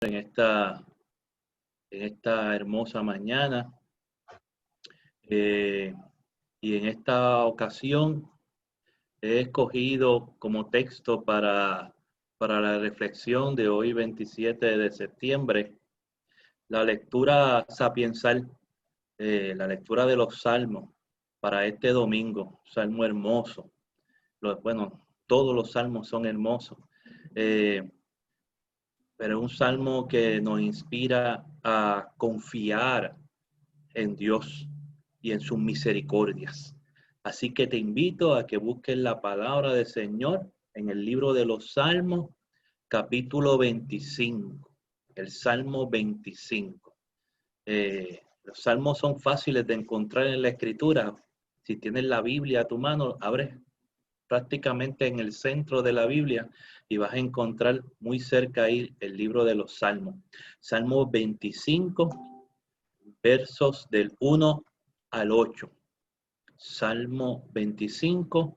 en esta hermosa mañana. Y en esta ocasión he escogido como texto para la reflexión de hoy, 27 de septiembre, la lectura sapiensal, la lectura de los salmos para este domingo. Salmo hermoso. Bueno, todos los salmos son hermosos. Pero es un salmo que nos inspira a confiar en Dios y en sus misericordias. Así que te invito a que busques la palabra del Señor en el libro de los Salmos, capítulo 25, el Salmo 25. Los salmos son fáciles de encontrar en la Escritura. Si tienes la Biblia a tu mano, abres prácticamente en el centro de la Biblia y vas a encontrar muy cerca ahí el libro de los Salmos. Salmo 25, versos del 1 al 8. Salmo 25,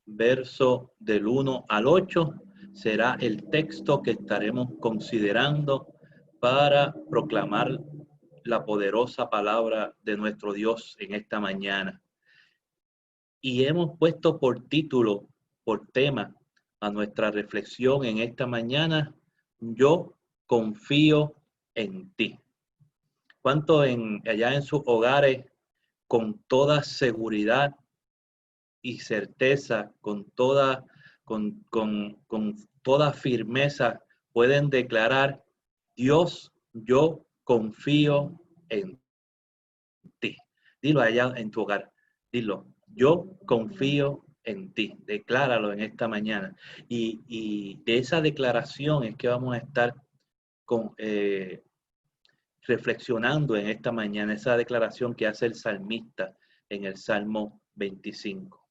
verso del 1 al 8, será el texto que estaremos considerando para proclamar la poderosa palabra de nuestro Dios en esta mañana. Y hemos puesto por título, por tema, a nuestra reflexión en esta mañana: yo confío en ti. ¿Cuánto allá en sus hogares, con toda seguridad y certeza, con toda firmeza, pueden declarar: Dios, yo confío en ti? Dilo allá en tu hogar, dilo: yo confío en ti. Decláralo en esta mañana. Y de esa declaración es que vamos a estar reflexionando en esta mañana, esa declaración que hace el salmista en el Salmo 25.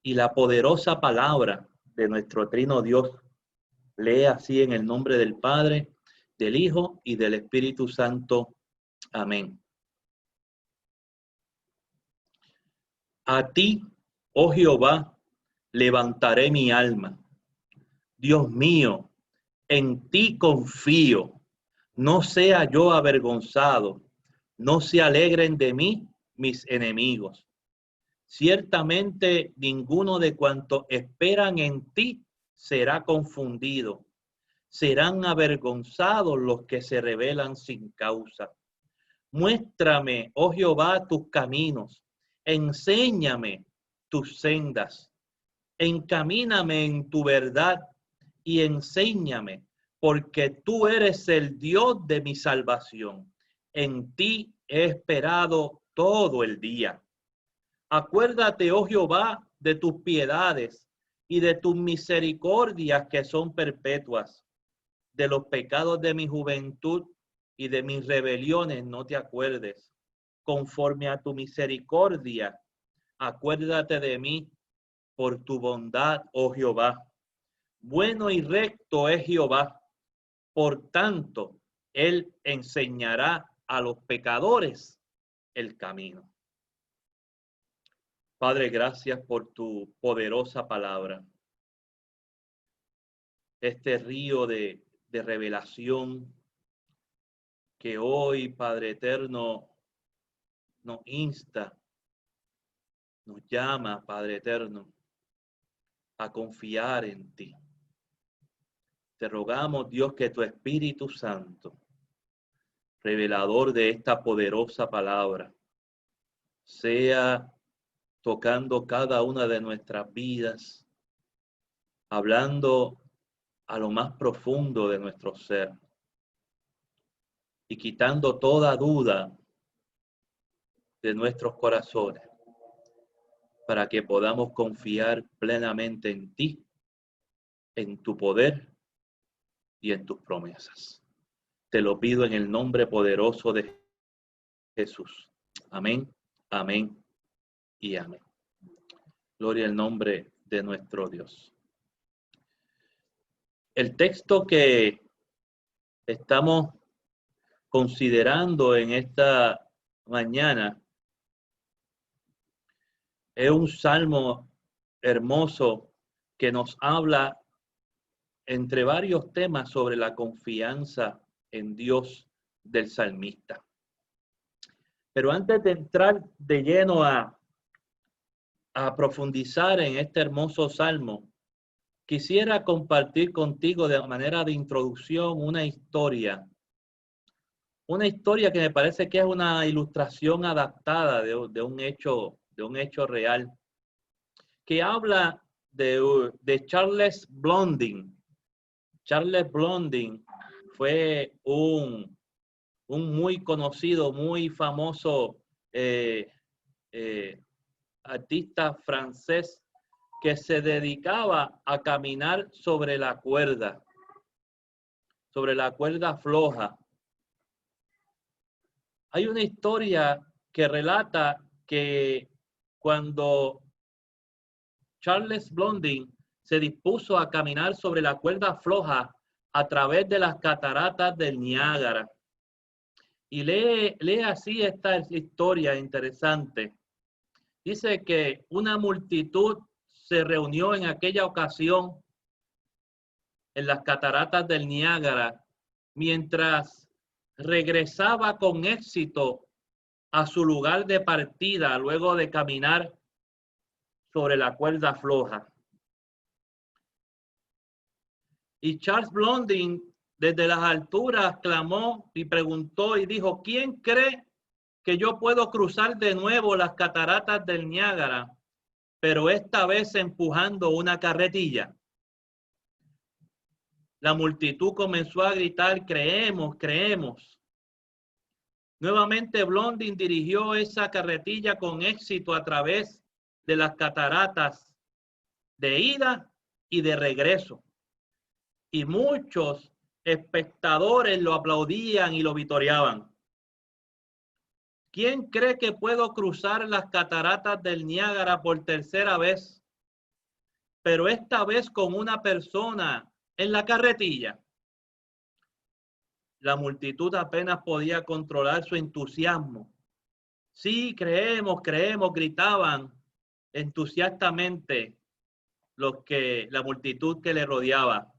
Y la poderosa palabra de nuestro trino Dios lee así: en el nombre del Padre, del Hijo y del Espíritu Santo. Amén. A ti, oh Jehová, levantaré mi alma. Dios mío, en ti confío. No sea yo avergonzado, no se alegren de mí mis enemigos. Ciertamente ninguno de cuantos esperan en ti será confundido. Serán avergonzados los que se rebelan sin causa. Muéstrame, oh Jehová, tus caminos. Enséñame tus sendas. Encamíname en tu verdad y enséñame, porque tú eres el Dios de mi salvación. En ti he esperado todo el día. Acuérdate, oh Jehová, de tus piedades y de tus misericordias que son perpetuas. De los pecados de mi juventud y de mis rebeliones no te acuerdes. Conforme a tu misericordia, acuérdate de mí por tu bondad, oh Jehová. Bueno y recto es Jehová, por tanto, él enseñará a los pecadores el camino. Padre, gracias por tu poderosa palabra. Este río de revelación que hoy, Padre eterno, nos insta, nos llama, Padre eterno, a confiar en ti. Te rogamos, Dios, que tu Espíritu Santo, revelador de esta poderosa palabra, sea tocando cada una de nuestras vidas, hablando a lo más profundo de nuestro ser y quitando toda duda de nuestros corazones, para que podamos confiar plenamente en ti, en tu poder y en tus promesas. Te lo pido en el nombre poderoso de Jesús. Amén, amén y amén. Gloria al nombre de nuestro Dios. El texto que estamos considerando en esta mañana es un salmo hermoso que nos habla entre varios temas sobre la confianza en Dios del salmista. Pero antes de entrar de lleno a profundizar en este hermoso salmo, quisiera compartir contigo de manera de introducción una historia que me parece que es una ilustración adaptada de un hecho real, que habla de Charles Blondin. Charles Blondin fue un muy conocido, muy famoso artista francés que se dedicaba a caminar sobre la cuerda floja. Hay una historia que relata que cuando Charles Blondin se dispuso a caminar sobre la cuerda floja a través de las cataratas del Niágara. Y lee así esta historia interesante. Dice que una multitud se reunió en aquella ocasión en las cataratas del Niágara mientras regresaba con éxito a su lugar de partida luego de caminar sobre la cuerda floja. Y Charles Blondin desde las alturas clamó y preguntó y dijo: ¿quién cree que yo puedo cruzar de nuevo las cataratas del Niágara, pero esta vez empujando una carretilla? La multitud comenzó a gritar: creemos, creemos. Nuevamente Blondin dirigió esa carretilla con éxito a través de las cataratas de ida y de regreso. Y muchos espectadores lo aplaudían y lo vitoreaban. ¿Quién cree que puedo cruzar las cataratas del Niágara por tercera vez, pero esta vez con una persona en la carretilla? La multitud apenas podía controlar su entusiasmo. Sí, creemos, creemos, gritaban entusiastamente la multitud que le rodeaba.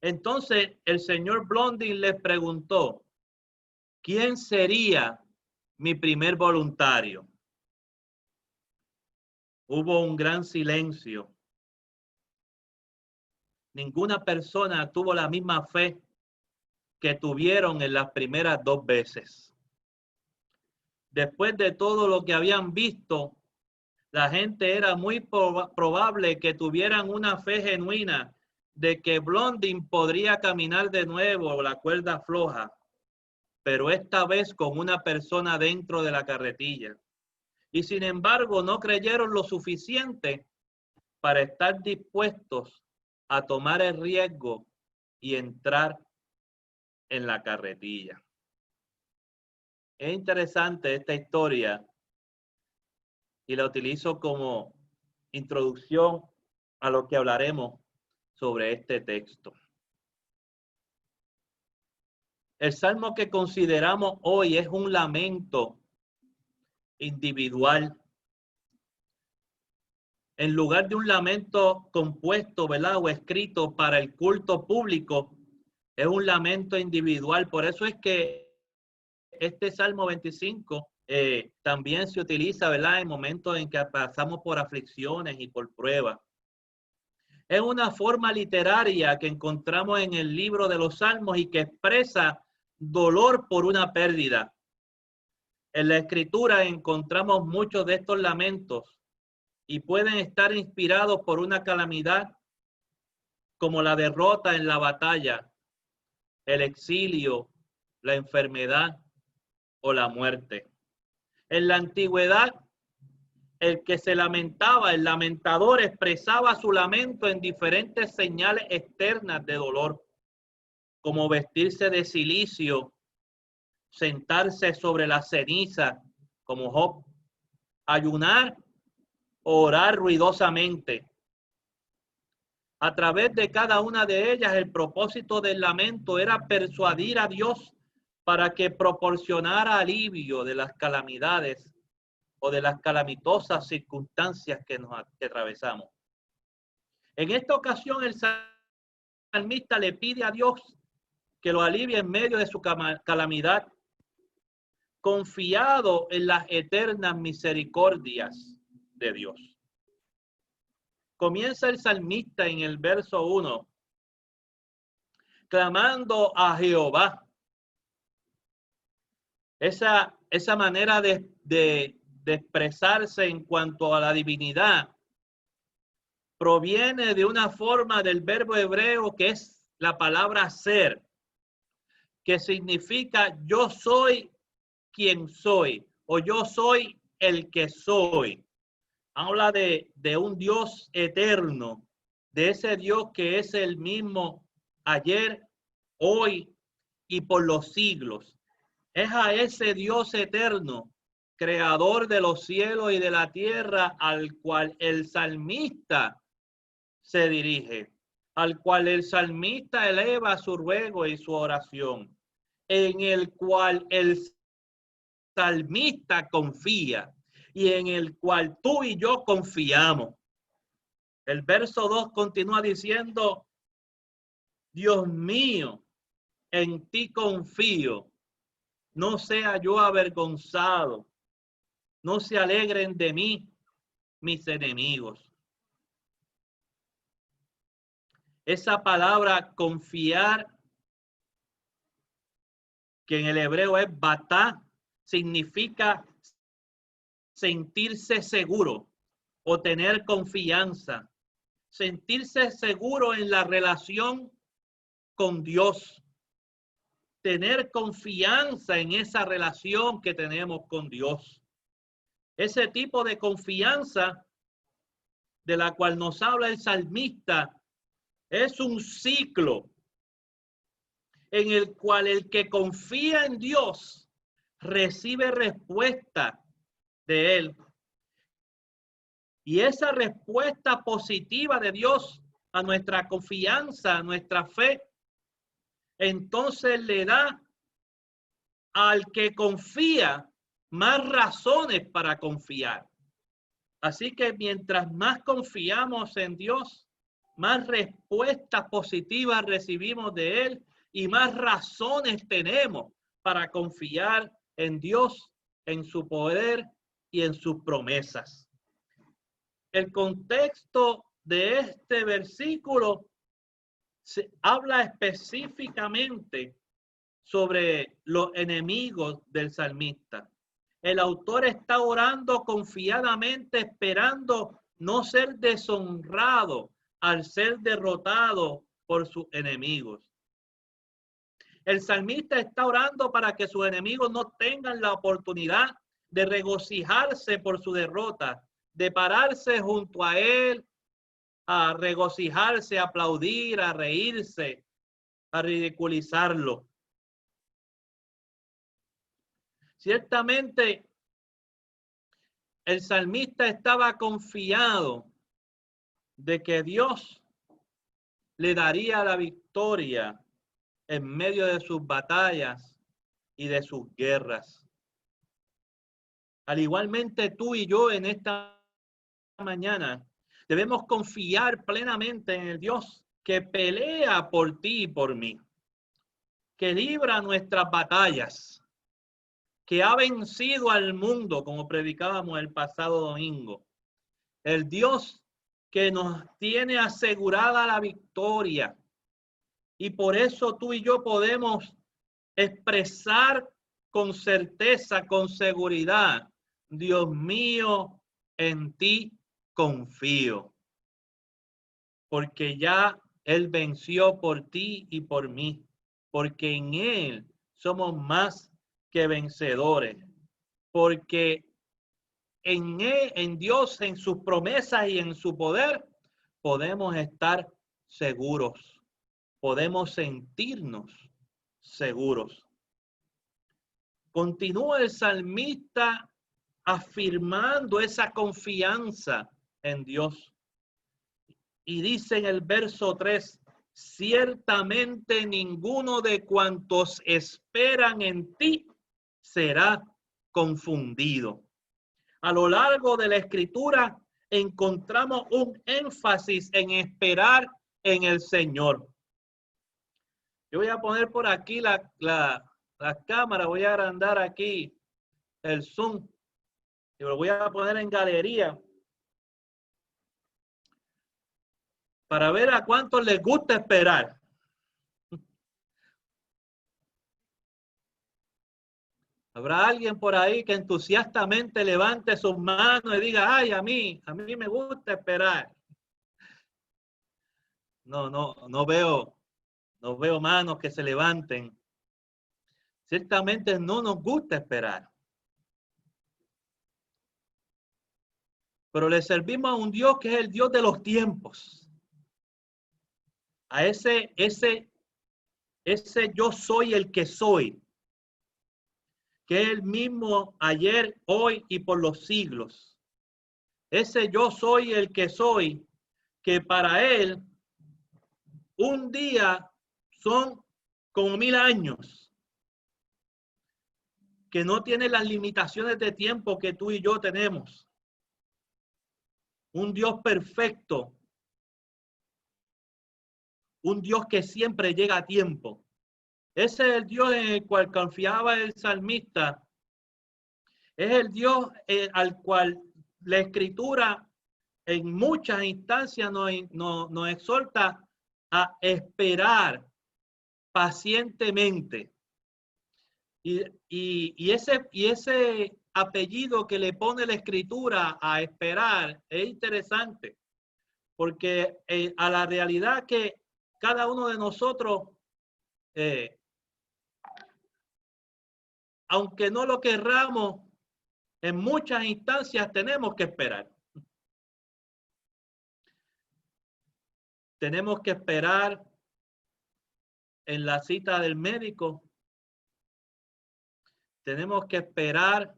Entonces el señor Blondin les preguntó: ¿quién sería mi primer voluntario? Hubo un gran silencio. Ninguna persona tuvo la misma fe que tuvieron en las primeras dos veces. Después de todo lo que habían visto, la gente era muy probable que tuvieran una fe genuina de que Blondin podría caminar de nuevo la cuerda floja, pero esta vez con una persona dentro de la carretilla. Y sin embargo, no creyeron lo suficiente para estar dispuestos a tomar el riesgo y entrar en la carretilla. Es interesante esta historia y la utilizo como introducción a lo que hablaremos sobre este texto. El salmo que consideramos hoy es un lamento individual. En lugar de un lamento compuesto, ¿verdad?, o escrito para el culto público, es un lamento individual. Por eso es que este Salmo 25 también se utiliza, ¿verdad?, en momentos en que pasamos por aflicciones y por pruebas. Es una forma literaria que encontramos en el libro de los Salmos y que expresa dolor por una pérdida. En la Escritura encontramos muchos de estos lamentos y pueden estar inspirados por una calamidad como la derrota en la batalla, el exilio, la enfermedad o la muerte. En la antigüedad, el que se lamentaba, el lamentador, expresaba su lamento en diferentes señales externas de dolor, como vestirse de cilicio, sentarse sobre la ceniza, como Job, ayunar o orar ruidosamente. A través de cada una de ellas, el propósito del lamento era persuadir a Dios para que proporcionara alivio de las calamidades o de las calamitosas circunstancias que atravesamos. En esta ocasión, el salmista le pide a Dios que lo alivie en medio de su calamidad, confiado en las eternas misericordias de Dios. Comienza el salmista en el verso 1, clamando a Jehová. Esa manera de expresarse en cuanto a la divinidad proviene de una forma del verbo hebreo que es la palabra ser, que significa yo soy quien soy o yo soy el que soy. Habla de un Dios eterno, de ese Dios que es el mismo ayer, hoy y por los siglos. Es a ese Dios eterno, creador de los cielos y de la tierra, al cual el salmista se dirige, al cual el salmista eleva su ruego y su oración, en el cual el salmista confía y en el cual tú y yo confiamos. El verso 2 continúa diciendo, Dios mío, en ti confío, no sea yo avergonzado, no se alegren de mí mis enemigos. Esa palabra confiar, que en el hebreo es batá, significa sentirse seguro o tener confianza, sentirse seguro en la relación con Dios, tener confianza en esa relación que tenemos con Dios. Ese tipo de confianza de la cual nos habla el salmista es un ciclo en el cual el que confía en Dios recibe respuesta de Él. Y esa respuesta positiva de Dios a nuestra confianza, a nuestra fe, entonces le da al que confía más razones para confiar. Así que mientras más confiamos en Dios, más respuestas positivas recibimos de Él y más razones tenemos para confiar en Dios, en su poder y en sus promesas. El contexto de este versículo se habla específicamente sobre los enemigos del salmista. El autor está orando confiadamente, esperando no ser deshonrado al ser derrotado por sus enemigos. El salmista está orando para que sus enemigos no tengan la oportunidad de regocijarse por su derrota, de pararse junto a él, a regocijarse, a aplaudir, a reírse, a ridiculizarlo. Ciertamente, el salmista estaba confiado de que Dios le daría la victoria en medio de sus batallas y de sus guerras. Al igualmente tú y yo en esta mañana debemos confiar plenamente en el Dios que pelea por ti y por mí, que libra nuestras batallas, que ha vencido al mundo, como predicábamos el pasado domingo. El Dios que nos tiene asegurada la victoria. Y por eso tú y yo podemos expresar con certeza, con seguridad, Dios mío, en ti confío. Porque ya Él venció por ti y por mí. Porque en Él somos más que vencedores. Porque en Él, en Dios, en sus promesas y en su poder, podemos estar seguros. Podemos sentirnos seguros. Continúa el salmista afirmando esa confianza en Dios. Y dice en el verso 3, ciertamente ninguno de cuantos esperan en ti será confundido. A lo largo de la escritura encontramos un énfasis en esperar en el Señor. Yo voy a poner por aquí la cámara, voy a agrandar aquí el zoom y lo voy a poner en galería para ver a cuántos les gusta esperar. Habrá alguien por ahí que entusiastamente levante sus manos y diga, ay, a mí me gusta esperar. No veo manos que se levanten. Ciertamente no nos gusta esperar. Pero le servimos a un Dios que es el Dios de los tiempos. A ese yo soy el que soy, que es el mismo ayer, hoy y por los siglos. Ese yo soy el que soy, que para él un día son como 1000 años, que no tiene las limitaciones de tiempo que tú y yo tenemos. Un Dios perfecto, un Dios que siempre llega a tiempo. Ese es el Dios en el cual confiaba el salmista. Es el Dios al cual la Escritura en muchas instancias nos exhorta a esperar pacientemente. Y ese apellido que le pone la Escritura a esperar es interesante, porque a la realidad que cada uno de nosotros, aunque no lo querramos, en muchas instancias tenemos que esperar. Tenemos que esperar en la cita del médico. Tenemos que esperar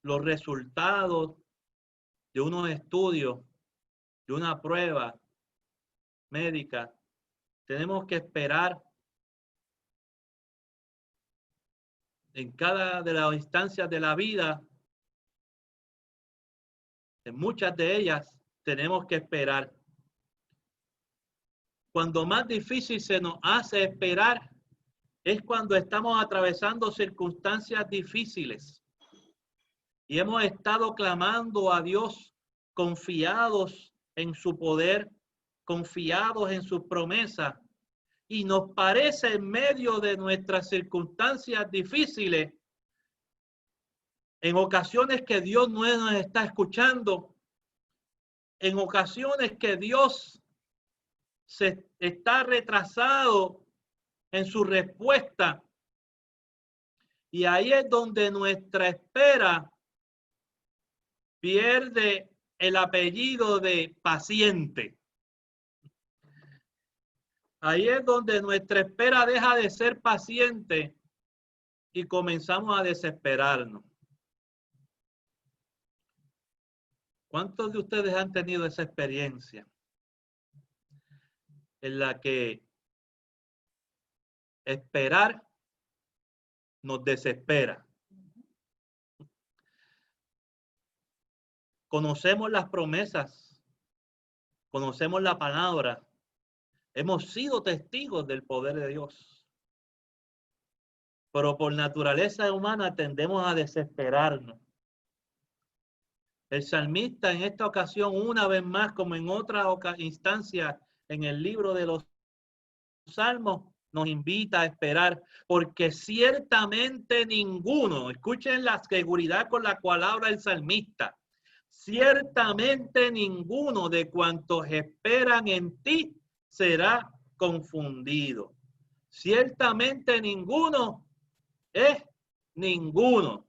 los resultados de unos estudios, de una prueba médica. Tenemos que esperar en cada de las instancias de la vida. En muchas de ellas tenemos que esperar. Cuando más difícil se nos hace esperar es cuando estamos atravesando circunstancias difíciles y hemos estado clamando a Dios confiados en su poder, confiados en sus promesas, y nos parece en medio de nuestras circunstancias difíciles, en ocasiones que Dios no nos está escuchando, en ocasiones que Dios se está retrasado en su respuesta, y ahí es donde nuestra espera pierde el apellido de paciente. Ahí es donde nuestra espera deja de ser paciente y comenzamos a desesperarnos. ¿Cuántos de ustedes han tenido esa experiencia en la que esperar nos desespera? Conocemos las promesas, conocemos la palabra, hemos sido testigos del poder de Dios, pero por naturaleza humana tendemos a desesperarnos. El salmista en esta ocasión, una vez más, como en otra instancia en el libro de los Salmos, nos invita a esperar, porque ciertamente ninguno, escuchen la seguridad con la cual habla el salmista, ciertamente ninguno de cuantos esperan en ti será confundido. Ciertamente ninguno es ninguno.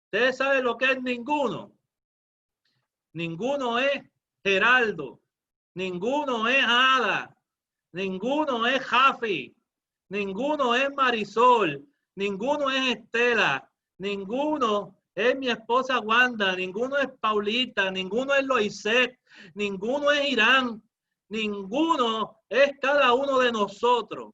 ¿Ustedes saben lo que es ninguno? Ninguno es Geraldo, ninguno es Ada, ninguno es Jafi, ninguno es Marisol, ninguno es Estela, ninguno es mi esposa Wanda, ninguno es Paulita, ninguno es Loiset, ninguno es Irán, ninguno es cada uno de nosotros.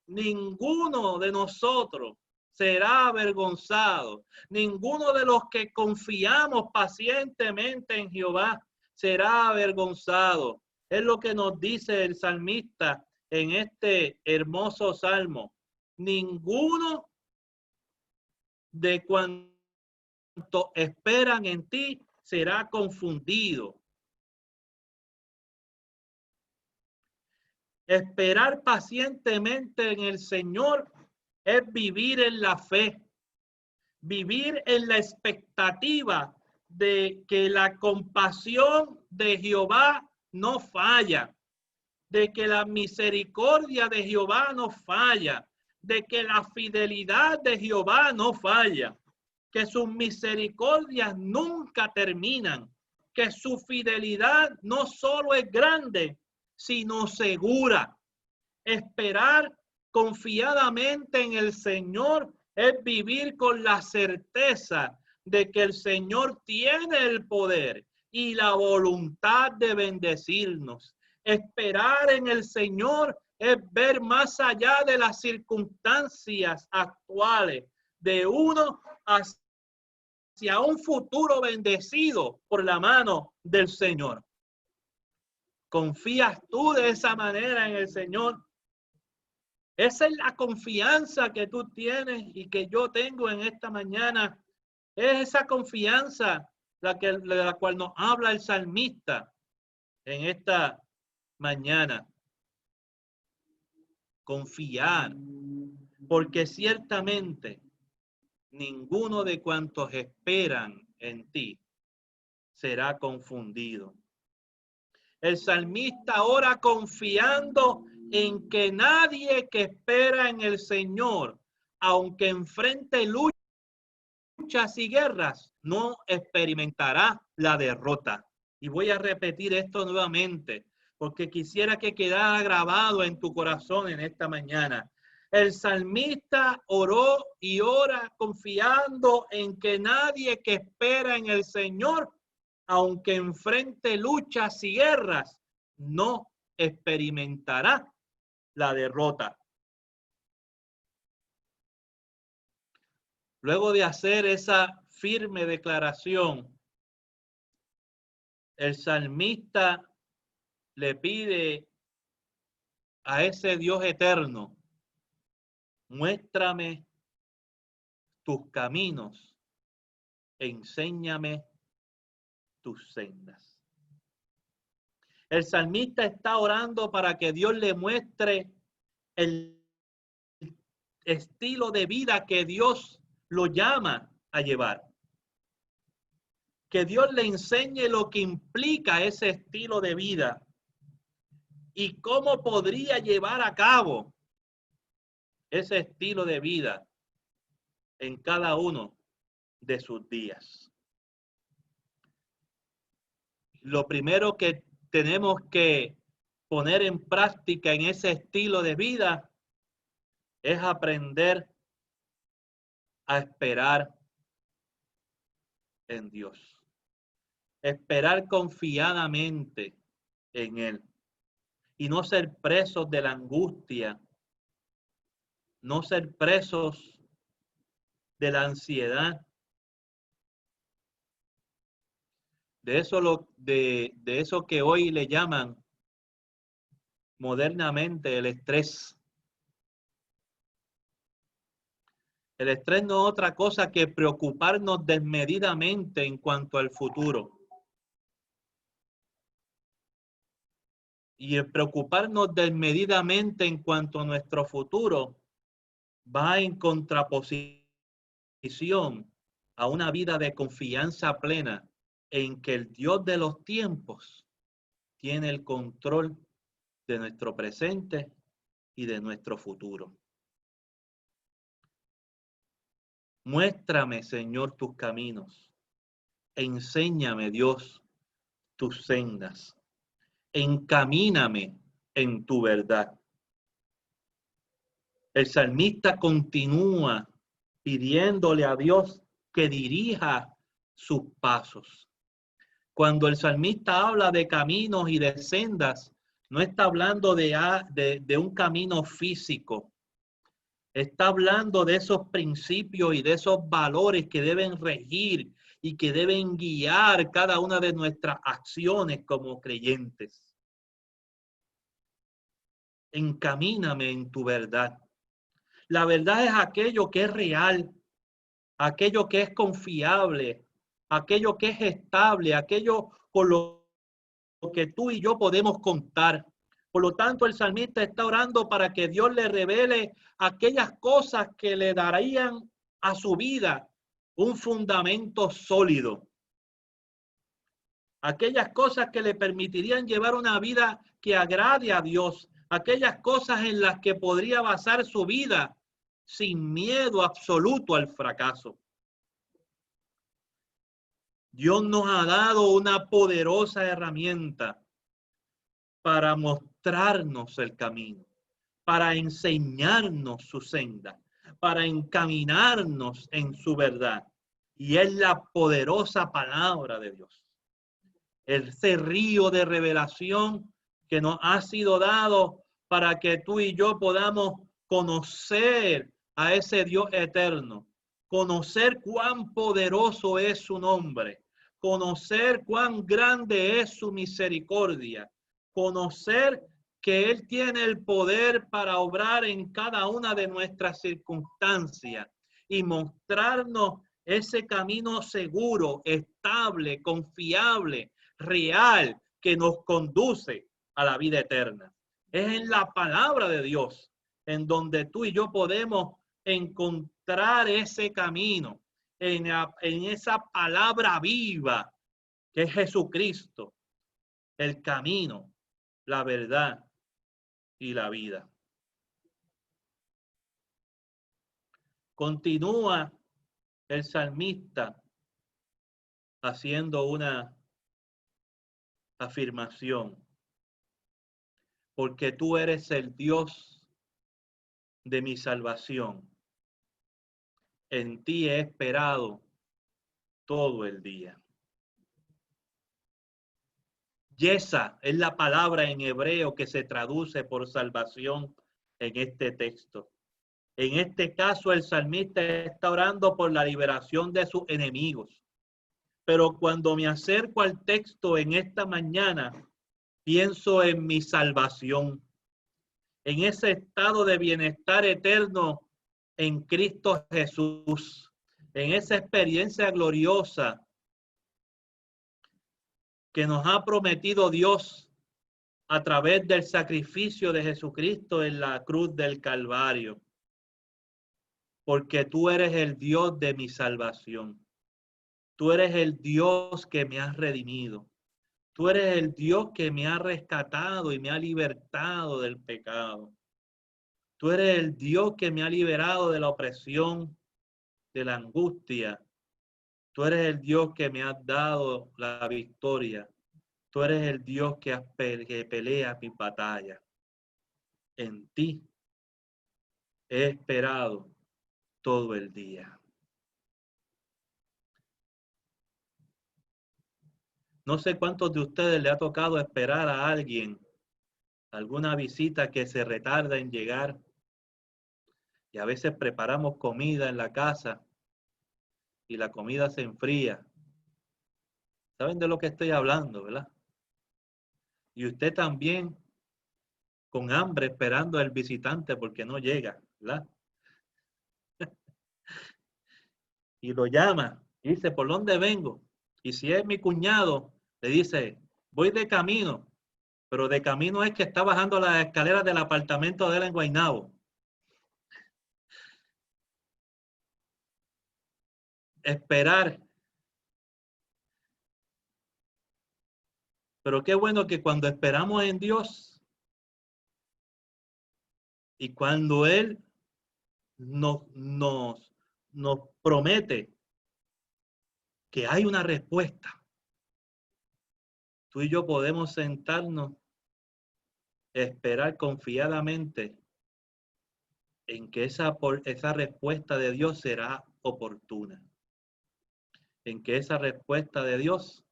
Ninguno de nosotros será avergonzado. Ninguno de los que confiamos pacientemente en Jehová será avergonzado. Es lo que nos dice el salmista en este hermoso salmo: ninguno de cuantos esperan en ti será confundido. Esperar pacientemente en el Señor es vivir en la fe, vivir en la expectativa de que la compasión de Jehová no falla, de que la misericordia de Jehová no falla, de que la fidelidad de Jehová no falla, que sus misericordias nunca terminan, que su fidelidad no solo es grande, sino segura. Esperar confiadamente en el Señor es vivir con la certeza de que el Señor tiene el poder y la voluntad de bendecirnos. Esperar en el Señor es ver más allá de las circunstancias actuales de uno hacia un futuro bendecido por la mano del Señor. ¿Confías tú de esa manera en el Señor? Esa es la confianza que tú tienes y que yo tengo en esta mañana. Es esa confianza de la cual nos habla el salmista en esta mañana. Confiar, porque ciertamente ninguno de cuantos esperan en ti será confundido. El salmista ora confiando en que nadie que espera en el Señor, aunque enfrente luchas y guerras, no experimentará la derrota. Y voy a repetir esto nuevamente, porque quisiera que quedara grabado en tu corazón en esta mañana. El salmista oró y ora confiando en que nadie que espera en el Señor, aunque enfrente luchas y guerras, no experimentará la derrota. Luego de hacer esa firme declaración, el salmista le pide a ese Dios eterno: muéstrame tus caminos, enséñame tus sendas. El salmista está orando para que Dios le muestre el estilo de vida que Dios lo llama a llevar. Que Dios le enseñe lo que implica ese estilo de vida y cómo podría llevar a cabo ese estilo de vida en cada uno de sus días. Lo primero que tenemos que poner en práctica en ese estilo de vida es aprender a esperar en Dios. Esperar confiadamente en Él y no ser presos de la angustia, no ser presos de la ansiedad. De eso que hoy le llaman modernamente el estrés. El estrés no es otra cosa que preocuparnos desmedidamente en cuanto al futuro. Y el preocuparnos desmedidamente en cuanto a nuestro futuro va en contraposición a una vida de confianza plena en que el Dios de los tiempos tiene el control de nuestro presente y de nuestro futuro. Muéstrame, Señor, tus caminos. Enséñame, Dios, tus sendas. Encamíname en tu verdad. El salmista continúa pidiéndole a Dios que dirija sus pasos. Cuando el salmista habla de caminos y de sendas, no está hablando de un camino físico. Está hablando de esos principios y de esos valores que deben regir y que deben guiar cada una de nuestras acciones como creyentes. encamíname en tu verdad. La verdad es aquello que es real, aquello que es confiable, aquello que es estable, aquello por lo que tú y yo podemos contar. Por lo tanto, el salmista está orando para que Dios le revele aquellas cosas que le darían a su vida un fundamento sólido. Aquellas cosas que le permitirían llevar una vida que agrade a Dios. Aquellas cosas en las que podría basar su vida sin miedo absoluto al fracaso. Dios nos ha dado una poderosa herramienta para mostrarnos el camino, para enseñarnos su senda, para encaminarnos en su verdad. Y es la poderosa palabra de Dios. Ese río de revelación que nos ha sido dado para que tú y yo podamos conocer a ese Dios eterno, conocer cuán poderoso es su nombre, conocer cuán grande es su misericordia, conocer que Él tiene el poder para obrar en cada una de nuestras circunstancias y mostrarnos ese camino seguro, estable, confiable, real, que nos conduce a la vida eterna. Es en la palabra de Dios en donde tú y yo podemos encontrar ese camino, en esa palabra viva que es Jesucristo, el camino, la verdad y la vida. Continúa el salmista haciendo una afirmación, porque tú eres el Dios de mi salvación. En ti he esperado todo el día. Yesa es la palabra en hebreo que se traduce por salvación en este texto. En este caso, el salmista está orando por la liberación de sus enemigos. Pero cuando me acerco al texto en esta mañana, pienso en mi salvación, en ese estado de bienestar eterno en Cristo Jesús, en esa experiencia gloriosa que nos ha prometido Dios a través del sacrificio de Jesucristo en la cruz del Calvario. Porque tú eres el Dios de mi salvación. Tú eres el Dios que me has redimido. Tú eres el Dios que me ha rescatado y me ha libertado del pecado. Tú eres el Dios que me ha liberado de la opresión, de la angustia. Tú eres el Dios que me ha dado la victoria. Tú eres el Dios que pelea mi batalla. En ti he esperado todo el día. No sé cuántos de ustedes le ha tocado esperar a alguien, alguna visita que se retarda en llegar. Y a veces preparamos comida en la casa y la comida se enfría. ¿Saben de lo que estoy hablando, verdad? Y usted también con hambre esperando al visitante porque no llega, ¿verdad? Y lo llama y dice, ¿por dónde vengo? Y si es mi cuñado, le dice, voy de camino, pero de camino es que está bajando las escaleras del apartamento de él en Guaynabo. Esperar. Pero qué bueno que cuando esperamos en Dios y cuando Él nos promete que hay una respuesta, tú y yo podemos sentarnos, esperar confiadamente en que esa respuesta de Dios será oportuna, en que esa respuesta de Dios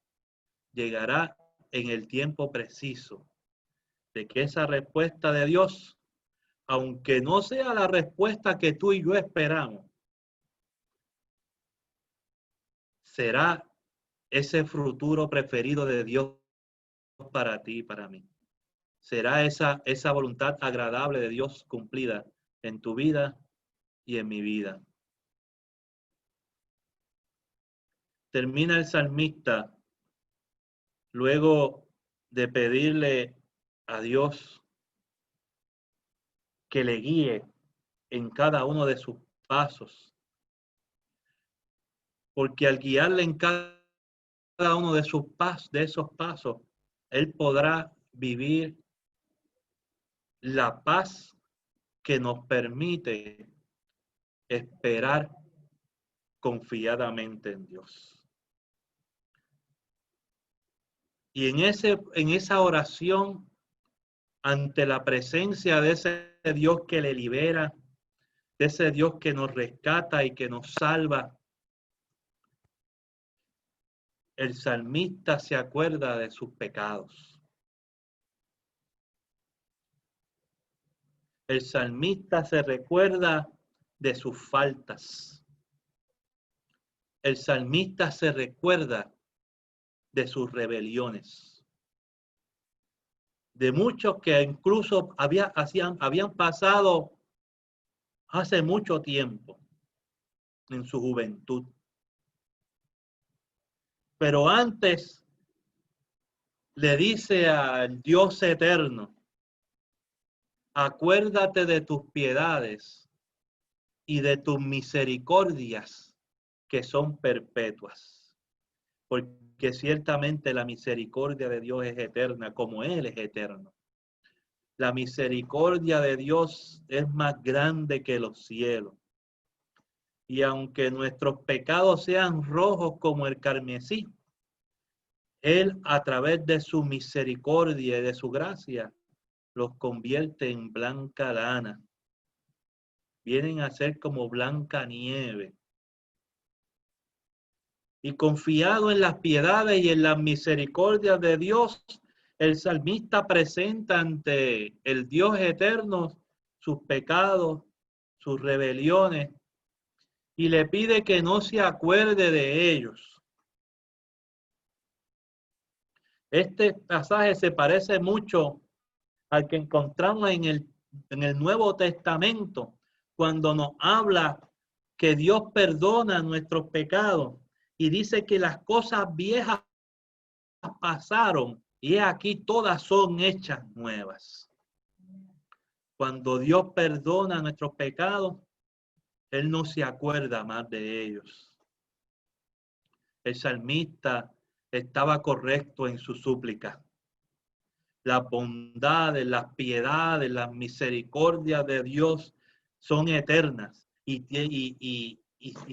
llegará en el tiempo preciso, de que esa respuesta de Dios, aunque no sea la respuesta que tú y yo esperamos, será ese futuro preferido de Dios para ti y para mí. será esa voluntad agradable de Dios cumplida en tu vida y en mi vida. Termina el salmista luego de pedirle a Dios que le guíe en cada uno de sus pasos, porque al guiarle en cada uno de esos pasos, él podrá vivir la paz que nos permite esperar confiadamente en Dios. Y en esa oración, ante la presencia de ese Dios que le libera, de ese Dios que nos rescata y que nos salva, el salmista se acuerda de sus pecados. El salmista se recuerda de sus faltas. El salmista se recuerda de sus rebeliones. De muchos que incluso habían pasado hace mucho tiempo en su juventud. Pero antes le dice al Dios eterno: acuérdate de tus piedades y de tus misericordias que son perpetuas. Porque ciertamente la misericordia de Dios es eterna, como Él es eterno. La misericordia de Dios es más grande que los cielos. Y aunque nuestros pecados sean rojos como el carmesí, Él, a través de su misericordia y de su gracia, los convierte en blanca lana. Vienen a ser como blanca nieve. Y confiado en las piedades y en las misericordias de Dios, el salmista presenta ante el Dios eterno sus pecados, sus rebeliones, y le pide que no se acuerde de ellos. Este pasaje se parece mucho al que encontramos en el Nuevo Testamento, cuando nos habla que Dios perdona nuestros pecados y dice que las cosas viejas pasaron y aquí todas son hechas nuevas. Cuando Dios perdona nuestros pecados, Él no se acuerda más de ellos. El salmista estaba correcto en su súplica. Las bondades, las piedades, las misericordias de Dios son eternas y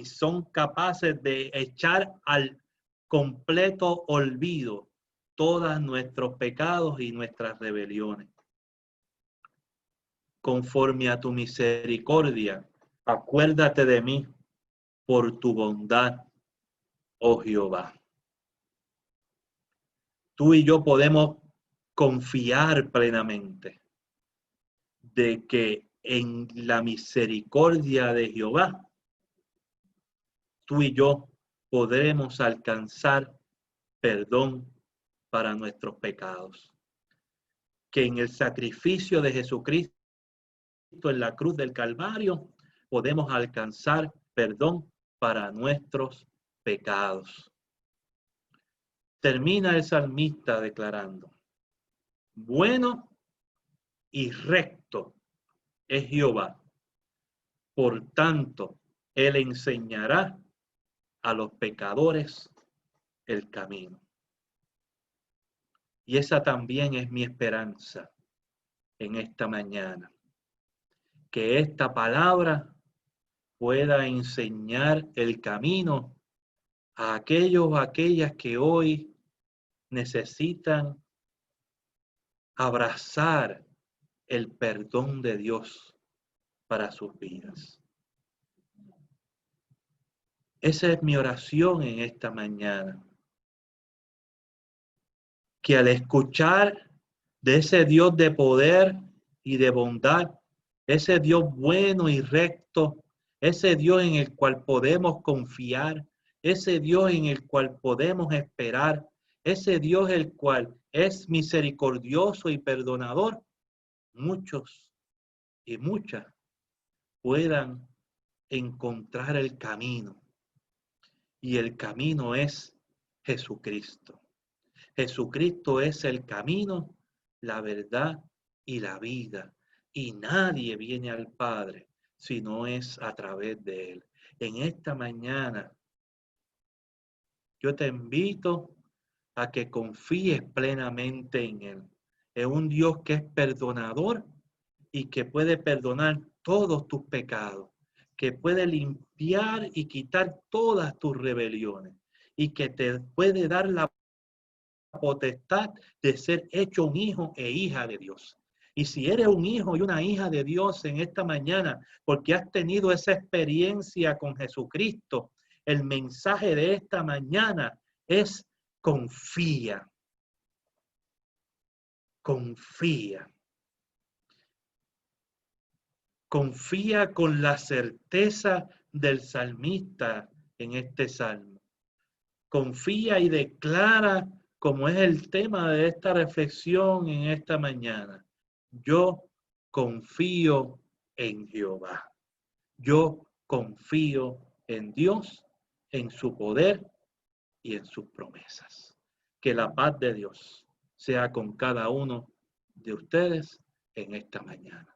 son capaces de echar al completo olvido todos nuestros pecados y nuestras rebeliones. Conforme a tu misericordia, acuérdate de mí por tu bondad, oh Jehová. Tú y yo podemos confiar plenamente de que en la misericordia de Jehová, tú y yo podremos alcanzar perdón para nuestros pecados. Que en el sacrificio de Jesucristo en la cruz del Calvario podemos alcanzar perdón para nuestros pecados. Termina el salmista declarando: bueno y recto es Jehová, por tanto, Él enseñará a los pecadores el camino. Y esa también es mi esperanza en esta mañana. Que esta palabra pueda enseñar el camino a aquellos, aquellas que hoy necesitan abrazar el perdón de Dios para sus vidas. Esa es mi oración en esta mañana. Que al escuchar de ese Dios de poder y de bondad, ese Dios bueno y recto, ese Dios en el cual podemos confiar, ese Dios en el cual podemos esperar, ese Dios el cual es misericordioso y perdonador, muchos y muchas puedan encontrar el camino. Y el camino es Jesucristo. Jesucristo es el camino, la verdad y la vida. Y nadie viene al Padre si no es a través de Él. En esta mañana, yo te invito a que confíes plenamente en Él. Es un Dios que es perdonador y que puede perdonar todos tus pecados, que puede limpiar y quitar todas tus rebeliones y que te puede dar la potestad de ser hecho un hijo e hija de Dios. Y si eres un hijo y una hija de Dios en esta mañana, porque has tenido esa experiencia con Jesucristo, el mensaje de esta mañana es confía, confía. Confía con la certeza del salmista en este salmo. Confía y declara, como es el tema de esta reflexión en esta mañana. Yo confío en Jehová. Yo confío en Dios, en su poder y en sus promesas. Que la paz de Dios sea con cada uno de ustedes en esta mañana.